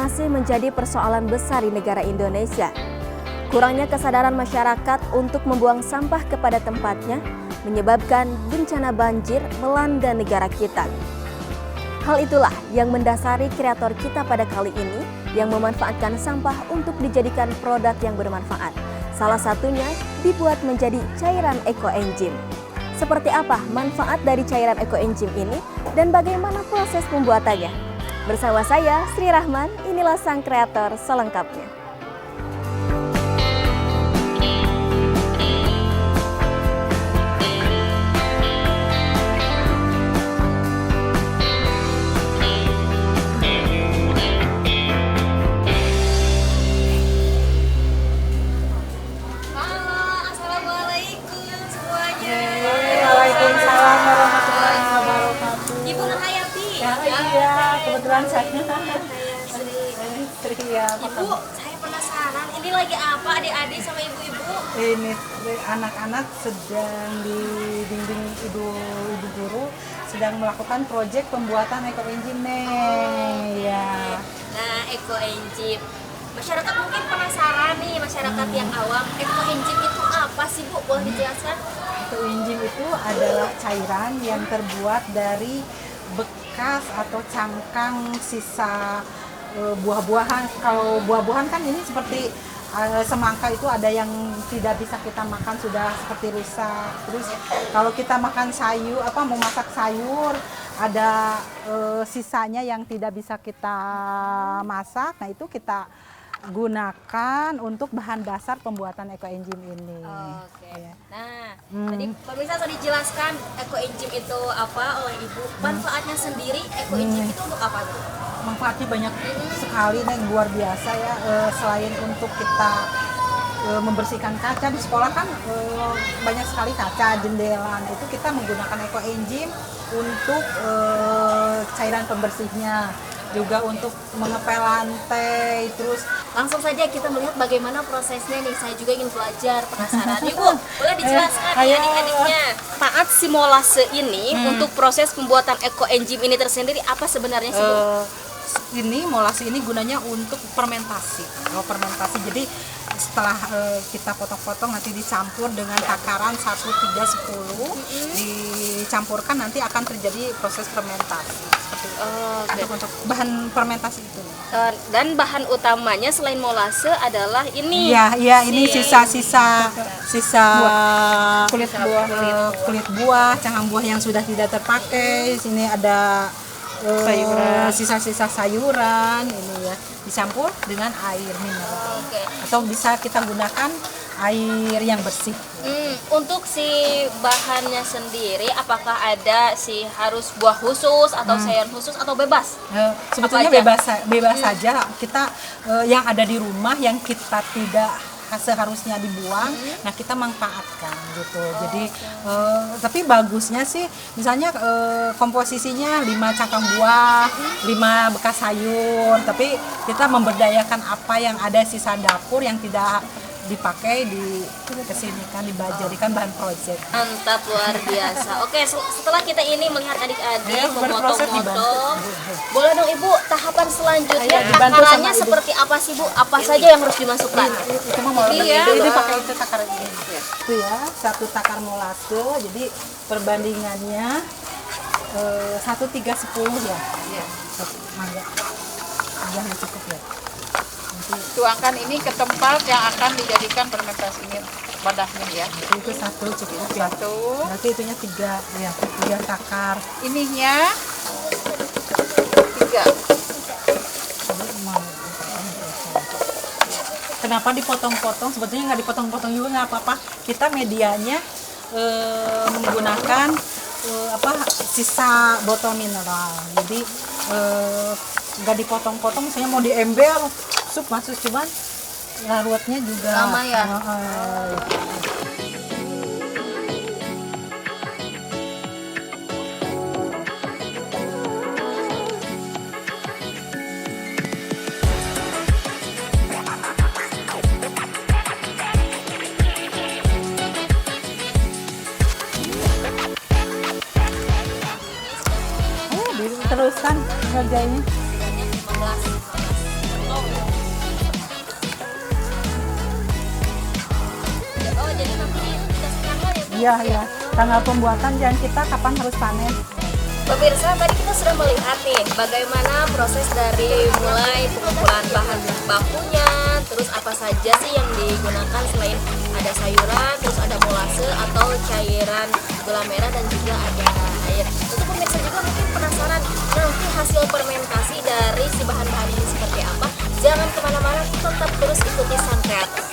masih menjadi persoalan besar di negara Indonesia. Kurangnya kesadaran masyarakat untuk membuang sampah kepada tempatnya menyebabkan bencana banjir melanda negara kita. Hal itulah yang mendasari kreator kita pada kali ini yang memanfaatkan sampah untuk dijadikan produk yang bermanfaat. Salah satunya dibuat menjadi cairan ekoenzim. Seperti apa manfaat dari cairan ekoenzim ini dan bagaimana proses pembuatannya? Bersama saya, Sri Rahman, inilah sang kreator selengkapnya. Kebetulan saya Ibu, saya penasaran, ini lagi apa adik-adik sama ibu-ibu? ini anak-anak sedang di bimbing ibu guru sedang melakukan proyek pembuatan ekoenzim nih ya. Nah, ekoenzim. Masyarakat mungkin penasaran nih, masyarakat yang awam, ekoenzim itu apa sih Bu? Boleh dijelaskan? Ekoenzim itu adalah cairan yang terbuat dari bekas atau cangkang sisa buah-buahan. Kalau buah-buahan kan ini seperti semangka itu ada yang tidak bisa kita makan, sudah seperti rusak. Terus kalau kita makan sayur, mau masak sayur, ada sisanya yang tidak bisa kita masak. Nah itu kita gunakan untuk bahan dasar pembuatan ekoenzim ini. Oke. Nah, tadi pemirsa sudah dijelaskan ekoenzim itu apa oleh Ibu. Manfaatnya sendiri ekoenzim itu untuk apa tuh? Manfaatnya banyak sekali dan luar biasa ya. Selain untuk kita membersihkan kaca di sekolah kan banyak sekali kaca, jendela. Itu kita menggunakan ekoenzim untuk cairan pembersihnya, juga untuk mengepel lantai. Terus Langsung saja kita melihat bagaimana prosesnya nih. Saya juga ingin belajar, penasaran. Ibu, boleh dijelaskan ya adik-adiknya. Taat simulase ini untuk proses pembuatan ekoenzim ini tersendiri apa sebenarnya sih Bu? Ini molase ini gunanya untuk fermentasi. Fermentasi, jadi setelah kita potong-potong nanti dicampur dengan takaran 1, 3, 10 dicampurkan, nanti akan terjadi proses fermentasi seperti itu. Untuk bahan fermentasi itu. Dan bahan utamanya selain molase adalah ini. Iya, ini sisa kulit buah, cangkang buah yang sudah tidak terpakai. Sini ada sisa-sisa sayuran ini ya, dicampur dengan air mineral. Atau bisa kita gunakan air yang bersih. Untuk si bahannya sendiri apakah ada harus buah khusus atau sayur khusus atau bebas? Sebetulnya bebas saja. Kita yang ada di rumah yang kita tidak seharusnya dibuang, nah kita manfaatkan gitu. Jadi tapi bagusnya sih misalnya komposisinya 5 cangkang buah, 5 bekas sayur, tapi kita memberdayakan apa yang ada sisa dapur yang tidak dipakai di kesinikan, dijadikan bahan proyek. Mantap, luar biasa. Oke, setelah kita ini melihat adik-adik memotong-motong, boleh dong Ibu tahapan selanjutnya takarannya seperti apa sih Bu? Apa saja yang harus dimasukkan? Itu mau ini pakai itu takaran ini. Itu ya, 1 takar molase. Jadi perbandingannya 1, 3, 10 ya. Iya. Mangga. Yang cukup ya. Tuangkan ini ke tempat yang akan dijadikan fermentasi ini wadahnya ya. Itu 1 cukup ya. 1. Berarti itunya 3 ya, 3 takar. Ininya 3. Kenapa dipotong-potong? Sebetulnya nggak dipotong-potong juga nggak apa-apa. Kita medianya menggunakan sisa botol mineral. Jadi nggak dipotong-potong. Misalnya mau diember, sup masuk, cuman larutnya juga lama ya. Teruskan ngerjainnya. Harganya 15. Iya, iya. Tanggal pembuatan dan kita kapan harus panen. Pemirsa, tadi kita sudah melihat nih bagaimana proses dari mulai pengumpulan bahan bakunya, terus apa saja sih yang digunakan selain ada sayuran, terus ada molase atau cairan gula merah dan juga ada air. Untuk pemirsa juga mungkin penasaran nanti hasil fermentasi dari si bahan-bahan ini seperti apa. Jangan kemana-mana, tetap terus ikuti Sang Kreatif.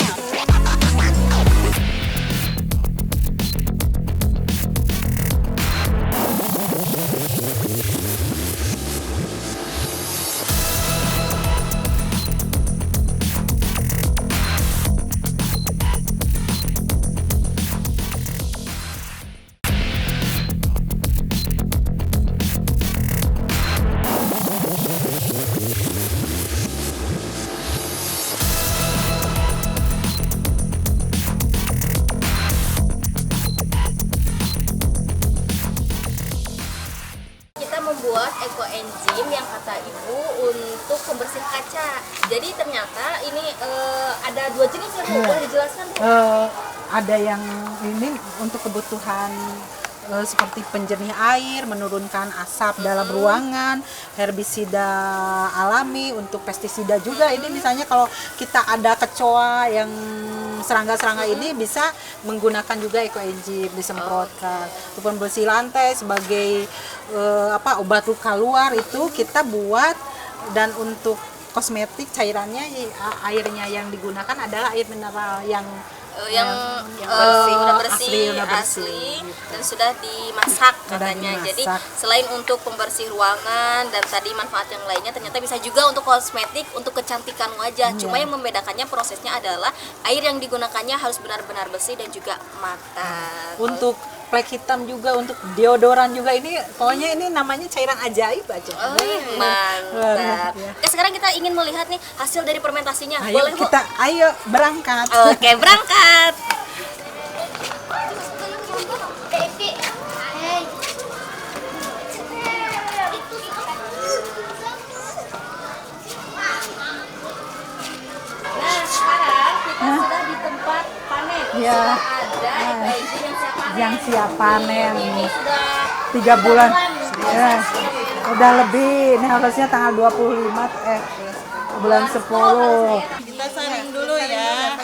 Membuat ekoenzim yang kata ibu untuk pembersih kaca. Jadi ternyata ini ada 2 jenis ya Bu, boleh dijelaskan Bu? Ada yang ini untuk kebutuhan seperti penjernih air, menurunkan asap dalam ruangan, herbisida alami, untuk pestisida juga. Ini misalnya kalau kita ada kecoa yang serangga-serangga ini bisa menggunakan juga ekoenzim disemprotkan. Untuk pembersih lantai sebagai obat luka luar itu kita buat. Dan untuk kosmetik cairannya airnya yang digunakan adalah air mineral yang bersih, asli dan sudah dimasak katanya. Jadi selain untuk pembersih ruangan dan tadi manfaat yang lainnya, ternyata bisa juga untuk kosmetik, untuk kecantikan wajah. Cuma yang membedakannya prosesnya adalah air yang digunakannya harus benar-benar bersih dan juga matang. Untuk flek hitam juga, untuk deodoran juga, ini pokoknya ini namanya cairan ajaib aja. Mantap. Oke, sekarang kita ingin melihat nih hasil dari fermentasinya. Ayo, boleh Bu? Ayo berangkat. Oke, berangkat. Nah, sekarang kita sudah di tempat panen. Ya. Sudah ada ekoenzim yang siap panen. Ini sudah 3 bulan. Udah lebih. Ini harusnya tanggal 25 bulan 10. Kita saring dulu ya.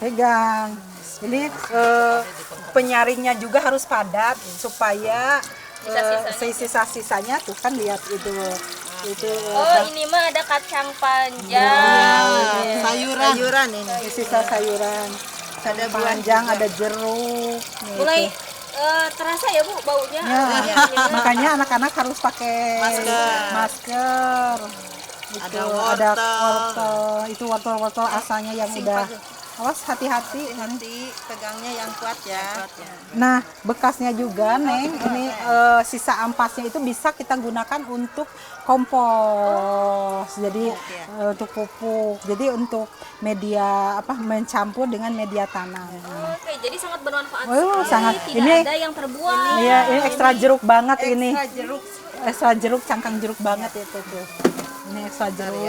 Pegang. Ini penyaringnya juga harus padat supaya sisa-sisanya tuh kan lihat itu. Oh, ini mah ada kacang panjang. Sayuran ini. Sisa sayuran. Ada panjang, ada jeruk. Mulai terasa ya Bu baunya. Ya, makanya anak-anak harus pakai masker. Ada wortel. Itu wortel asalnya yang udah. Awas, hati-hati nanti pegangnya yang kuat ya. Nah, bekasnya juga Neng, ini sisa ampasnya itu bisa kita gunakan untuk kompos. Jadi untuk pupuk. Jadi untuk media mencampur dengan media tanam. Oke, jadi sangat bermanfaat. Sangat. Tidak Ini ada yang terbuang. Iya, ini ekstra jeruk banget ini. Ekstra jeruk, cangkang jeruk banget itu tuh. Ini ekstra jeruk.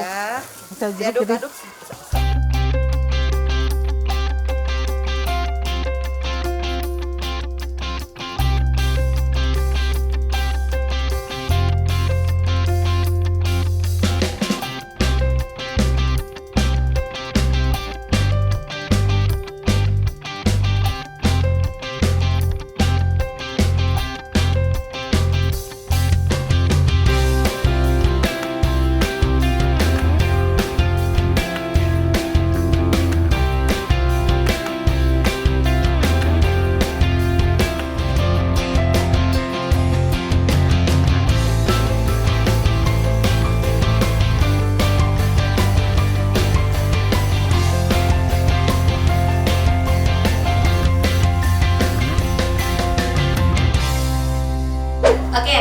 Ekstra jeruk jadi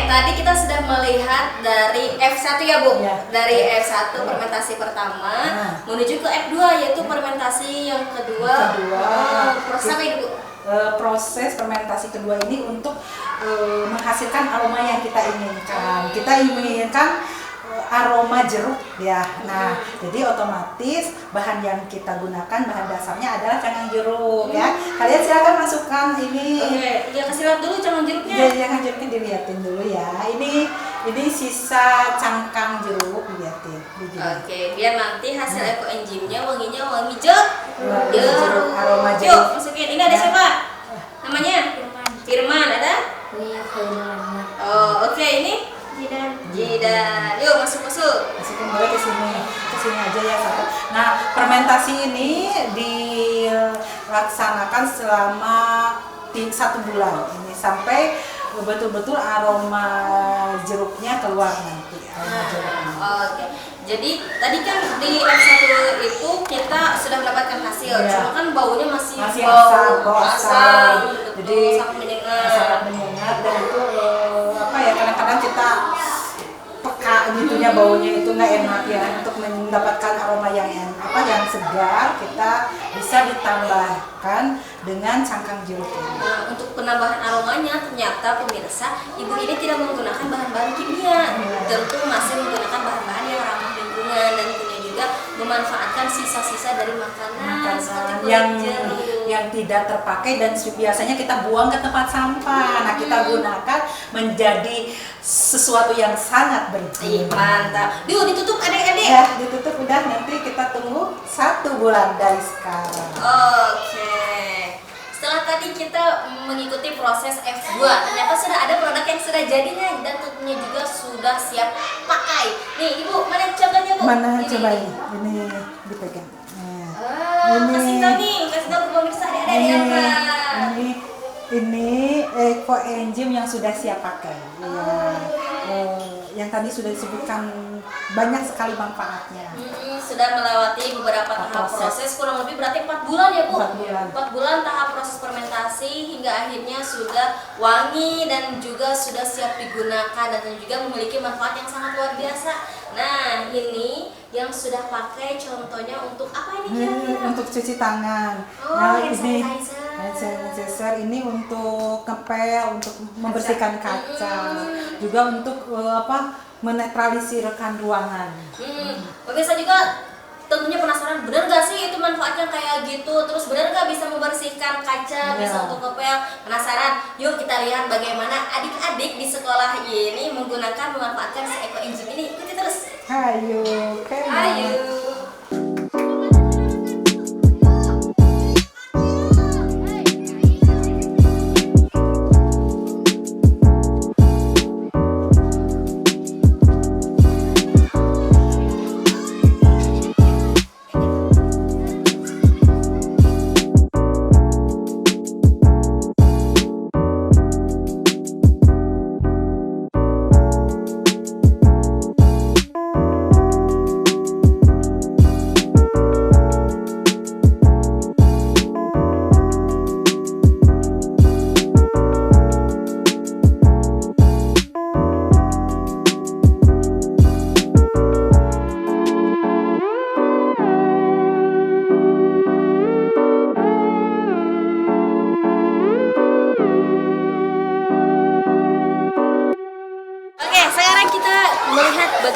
Tadi kita sudah melihat dari F1 ya Bu, dari F1 fermentasi pertama menuju ke F2 yaitu fermentasi yang kedua. Proses apa ini Bu? Proses fermentasi kedua ini untuk menghasilkan aroma yang kita inginkan. Kita inginkan aroma jeruk ya. Nah, jadi otomatis bahan yang kita gunakan bahan dasarnya adalah cangkang jeruk ya. Kalian silakan masukkan ini. Oke, ya kasih lihat dulu jangan jeruknya. Ya, jangan jeruknya dilihatin dulu ya. Ini sisa cangkang jeruk dilihatin. Oke, biar nanti hasil ekoenzimnya wanginya wangi jeruk. Jeruk, aroma Yuk, jeruk. masukin. Ini ada siapa? Namanya? Firman. Ada? Oh, oke, ini? Jidan. Yuk, masuk. Masukin boleh ke sini aja ya satu. Nah, fermentasi ini dilaksanakan selama 1 bulan ini sampai betul-betul aroma jeruknya keluar nanti. Oke. Jadi tadi kan di F1 itu kita sudah mendapatkan hasil, cuma kan baunya masih bau asam. Jadi sangat menyengat dan itu kadang-kadang kita peka gitunya baunya itu nggak enak ya. Untuk mendapatkan aroma yang segar, kita bisa ditambahkan dengan cangkang jeruk ini. Nah, untuk penambahan aromanya ternyata pemirsa, ibu ini tidak menggunakan bahan-bahan kimia, tentu masih menggunakan bahan-bahan yang ramah lingkungan dan tentunya juga memanfaatkan sisa-sisa dari makanan seperti yang tidak terpakai dan biasanya kita buang ke tempat sampah. Nah, kita gunakan menjadi sesuatu yang sangat berguna. Mantap. Yuk ditutup adik-adik. Ya, ditutup udah, nanti kita tunggu 1 bulan dari sekarang. Oke. Setelah tadi kita mengikuti proses F2, ternyata sudah ada produk yang sudah jadinya dan tentunya juga sudah siap pakai. Nih, Ibu, mana contohnya, Bu? Mana Ini, coba ini. ini dipegang. Kasih tahu nih, kasih tahu ke pemirsa adik-adik yang ini ekoenzim yang sudah siap pakai. Yang tadi sudah disebutkan banyak sekali manfaatnya. Sudah melewati beberapa tahap proses, kurang lebih berarti 4 bulan ya, Bu? 4 bulan tahap proses fermentasi hingga akhirnya sudah wangi dan juga sudah siap digunakan dan juga memiliki manfaat yang sangat luar biasa. Nah, ini yang sudah pakai contohnya untuk apa ini kira-kira? Untuk cuci tangan. Ini hand sanitizer ini untuk ngepel, untuk membersihkan kaca, juga untuk menetralisirkan ruangan. Pemirsa juga tentunya penasaran, benar gak sih itu manfaatnya kayak gitu? Terus benar gak bisa membersihkan kaca, bisa untuk ngepel? Penasaran? Yuk kita lihat bagaimana adik-adik di sekolah ini memanfaatkan si ekoenzim ini. Ikuti terus. Ayo.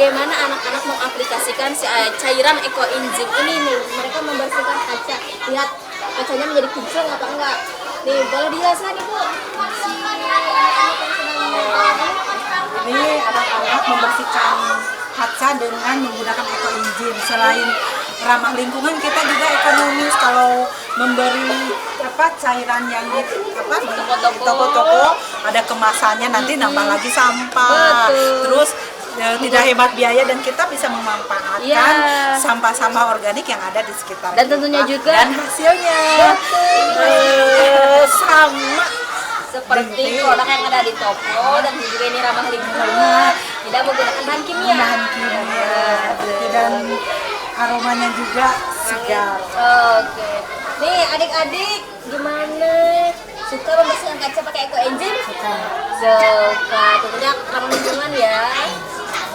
bagaimana anak-anak mengaplikasikan si cairan ekoenzim ini nih. Mereka membersihkan kaca. Lihat kacanya menjadi kinclong apa enggak? Nih, boleh dijelaskan Ibu? Si anak-anak yang sedang ini anak-anak membersihkan kaca dengan menggunakan ekoenzim. Selain ramah lingkungan, kita juga ekonomis kalau memberi cairan yang di toko-toko ada kemasannya, nanti nambah lagi sampah. Betul. Terus tidak hemat biaya dan kita bisa memanfaatkan sampah-sampah organik yang ada di sekitar dan tentunya kita. juga Dan hasilnya sama seperti produk yang ada di toko dan juga ini ramah lingkungan, tidak menggunakan bahan kimia. Dan aromanya juga segar. Oke. Nih adik-adik, gimana? Suka membersihkan kaca pakai ekoenzim? Suka. Tentunya ramah lingkungan ya.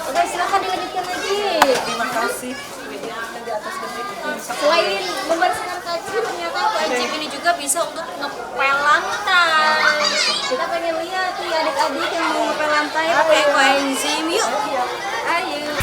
Oke, silakan dilanjutkan lagi. Terima kasih. Selain membersihkan kaca, ternyata ekoenzim ini juga bisa untuk ngepel lantai. Kita pengen lihat nih adik-adik yang mau ngepel lantai pakai ekoenzim. Yuk. Ayo.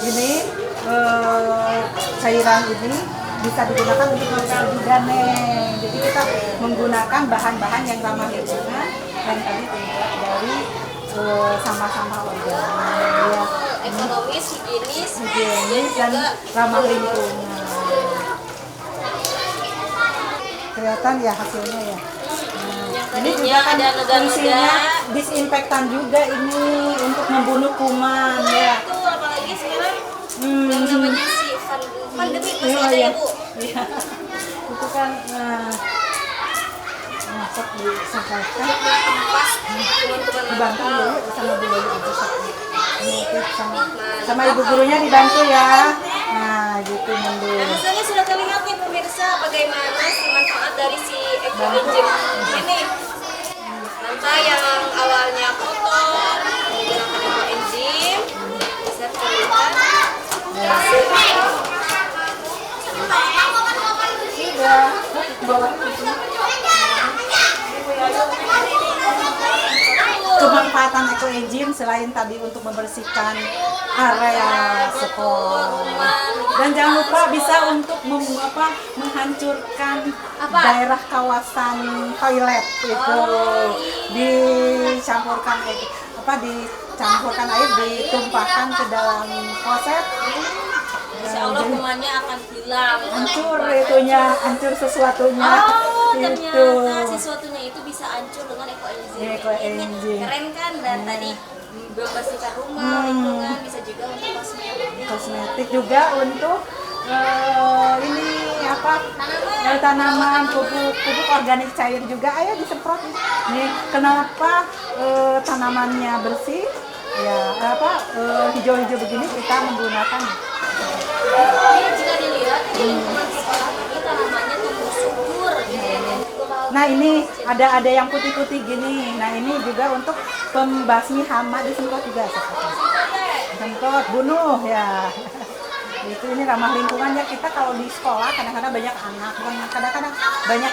ini cairan ini bisa digunakan untuk ngepel juga nih. Jadi kita menggunakan bahan-bahan yang ramah lingkungan yang tadi terbuat dari sampah-sampah organik, ya. Ekonomis, higienis, Dan ramah lingkungan. Kelihatan ya hasilnya ya. Ini juga kan ada fungsinya noda-noda. disinfektan juga ini untuk membunuh kuman ya. Itu apalagi sekarang yang namanya si pandemi masih Iya, ada iya. ya Bu? Iya. Itu kan masuk disampaikan Pas teman-teman dibantu nakal. dulu sama Bu Loli aja satu. Ini sama ibu gurunya dibantu ya. Nah, gitu mundur. Dan hasilnya sudah terlihat nih pemirsa bagaimana si manfaat dari si ekoenzim ini. Manta yang awalnya kotor menggunakan ekoenzim bisa terlihat. Sudah. Bawah. Kemanfaatan ekoenzim selain tadi untuk membersihkan area sekolah, dan jangan lupa bisa untuk menghancurkan daerah kawasan toilet itu dicampurkan dicampurkan air ditumpahkan ke dalam kloset. Insya Allah kumannya akan hilang. Hancur sesuatunya. Oh, Itu. ternyata sesuatunya itu bisa hancur dengan ekoenzim. Ekoenzim. Keren kan? Dan tadi membersihkan rumah, lingkungan, bisa juga untuk Kosmetik juga untuk ini tanaman pupuk organik cair juga. Ayo disemprot nih. Kenapa tanamannya bersih? Ya hijau-hijau begini kita menggunakan. Ini jika dilihat di lingkungan sekolah ini tanamannya tumbuh subur gitu ya. Dan juga kalau Nah ini ada yang putih-putih gini. Nah ini juga untuk pembasmi hama, disemprot juga. Semprot bunuh ya. Itu ini ramah lingkungan ya. Kita kalau di sekolah kadang-kadang banyak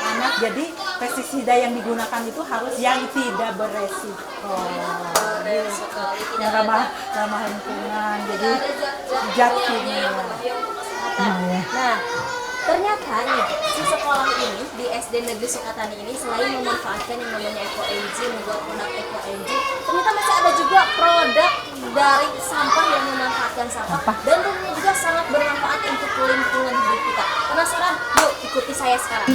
anak, jadi pestisida yang digunakan itu harus yang tidak beresiko. sekali tidak Yang ramah lingkungan. Jadi zat kimia. Nah, ternyata nih si sekolah ini di SD Negeri Sukatani ini selain memanfaatkan yang namanya ekoenzim, membuat produk ekoenzim, ternyata masih ada juga produk dari sampah yang memanfaatkan sampah dan tentunya juga sangat bermanfaat untuk lingkungan hidup kita. Penasaran? Yuk ikuti saya sekarang.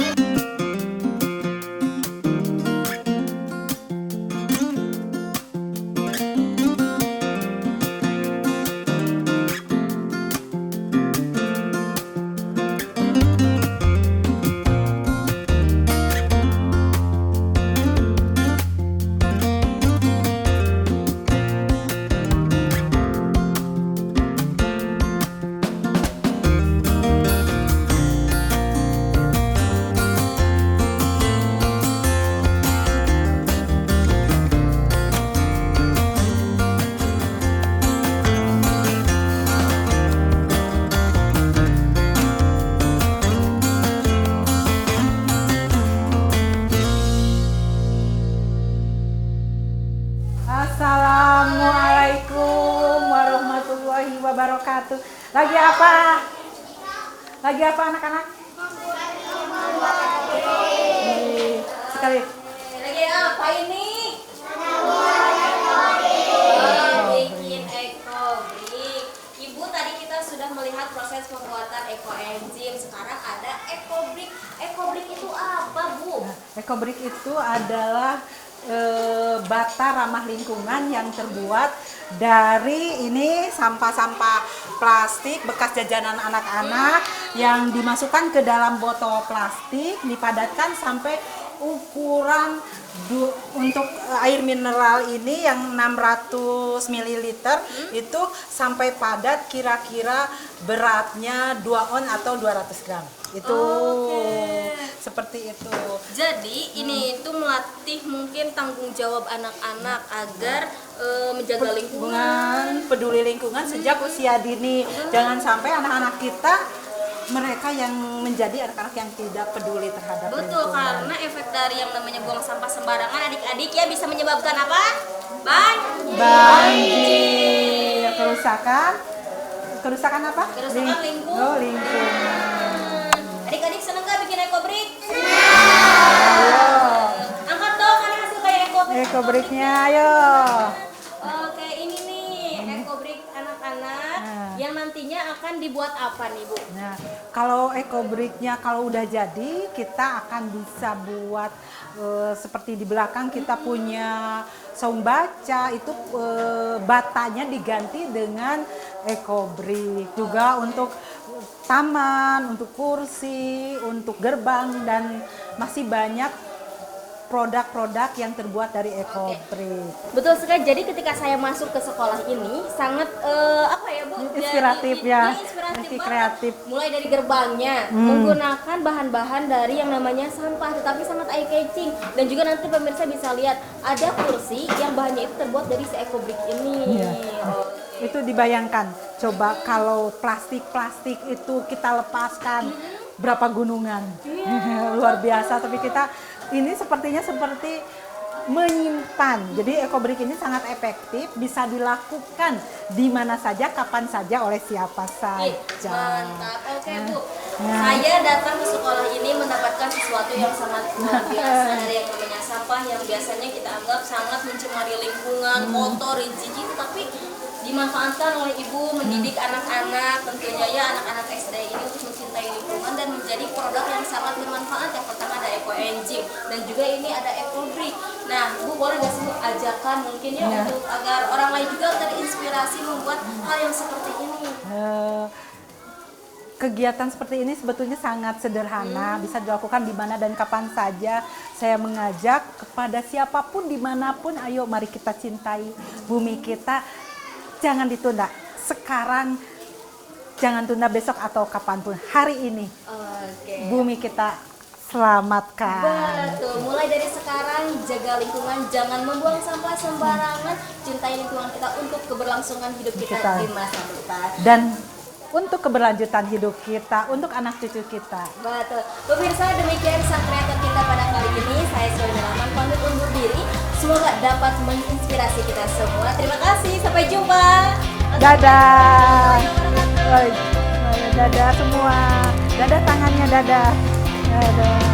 Assalamualaikum warahmatullahi wabarakatuh. Lagi apa? Lagi apa anak-anak? Sekali. lagi apa ini? Bikin ekobrik. Ibu tadi kita sudah melihat proses pembuatan ekoenzim. Sekarang ada ekobrik. Ekobrik itu apa, Bu? Ekobrik itu adalah bata ramah lingkungan yang terbuat dari ini sampah-sampah plastik bekas jajanan anak-anak yang dimasukkan ke dalam botol plastik, dipadatkan sampai ukuran untuk air mineral ini yang 600 ml itu sampai padat, kira-kira beratnya 2 on atau 200 gram. Itu seperti itu. Jadi ini itu melatih mungkin tanggung jawab anak-anak agar menjaga lingkungan. Peduli lingkungan sejak usia dini. Jangan sampai anak-anak kita mereka yang menjadi anak-anak yang tidak peduli terhadap Betul, lingkungan. karena efek dari yang namanya buang sampah sembarangan adik-adik ya bisa menyebabkan apa? Banjir, kerusakan Kerusakan apa? Kerusakan lingkungan. Oh, lingkungan. Adik-adik seneng nggak bikin ekobrik? Ayo. Angkat dong, ada hasil kayak ekobrik. Ekobrik-nya, ayo. Oke, ini nih ekobrik anak-anak Nah. yang nantinya akan dibuat apa nih Bu? Nah, kalau ekobrik-nya kalau udah jadi, kita akan bisa buat seperti di belakang kita punya saung baca, itu batanya diganti dengan ekobrik. Juga untuk taman, untuk kursi, untuk gerbang, dan masih banyak produk-produk yang terbuat dari ekobrik. Betul sekali. Jadi ketika saya masuk ke sekolah ini sangat apa ya Bu? Inspiratif ya, Inspiratif masih banget. kreatif. Mulai dari gerbangnya menggunakan bahan-bahan dari yang namanya sampah, tetapi sangat eye catching. Dan juga nanti pemirsa bisa lihat ada kursi yang bahannya itu terbuat dari si ekobrik ini. Iya. Itu dibayangkan, coba kalau plastik-plastik itu kita lepaskan berapa gunungan. Luar biasa, tapi kita ini sepertinya seperti menyimpan. Jadi ekobrik ini sangat efektif, bisa dilakukan di mana saja, kapan saja, oleh siapa Ih, saja. mantap. Oke Bu, Nah. saya datang ke sekolah ini mendapatkan sesuatu yang sangat luar biasa dari yang namanya sampah yang biasanya kita anggap sangat mencemari lingkungan, kotor, jijik, tapi dimanfaatkan oleh ibu mendidik anak-anak, tentunya ya anak-anak SD ini untuk mencintai lingkungan dan menjadi produk yang sangat bermanfaat. Yang pertama ada Eco Engine dan juga ini ada ekobrik. Nah Bu, boleh nggak sih Bu ajakan mungkin ya untuk agar orang lain juga terinspirasi membuat hal yang seperti ini? Kegiatan seperti ini sebetulnya sangat sederhana, bisa dilakukan di mana dan kapan saja. Saya mengajak kepada siapapun dimanapun, ayo mari kita cintai bumi kita, jangan ditunda. Sekarang, jangan tunda besok atau kapanpun. Hari ini, Oke. bumi kita selamatkan. Betul, mulai dari sekarang jaga lingkungan, jangan membuang sampah sembarangan, cintai lingkungan kita untuk keberlangsungan hidup kita di masa depan. Dan untuk keberlanjutan hidup kita, untuk anak cucu kita. Betul. Pemirsa, demikian sang kreator kita pada kali ini. Saya Sylvia Rahman pamit undur diri. Semoga dapat menginspirasi kita semua. Terima kasih, sampai jumpa. Dadah. Dadah semua. Dadah tangannya, dadah. Dadah.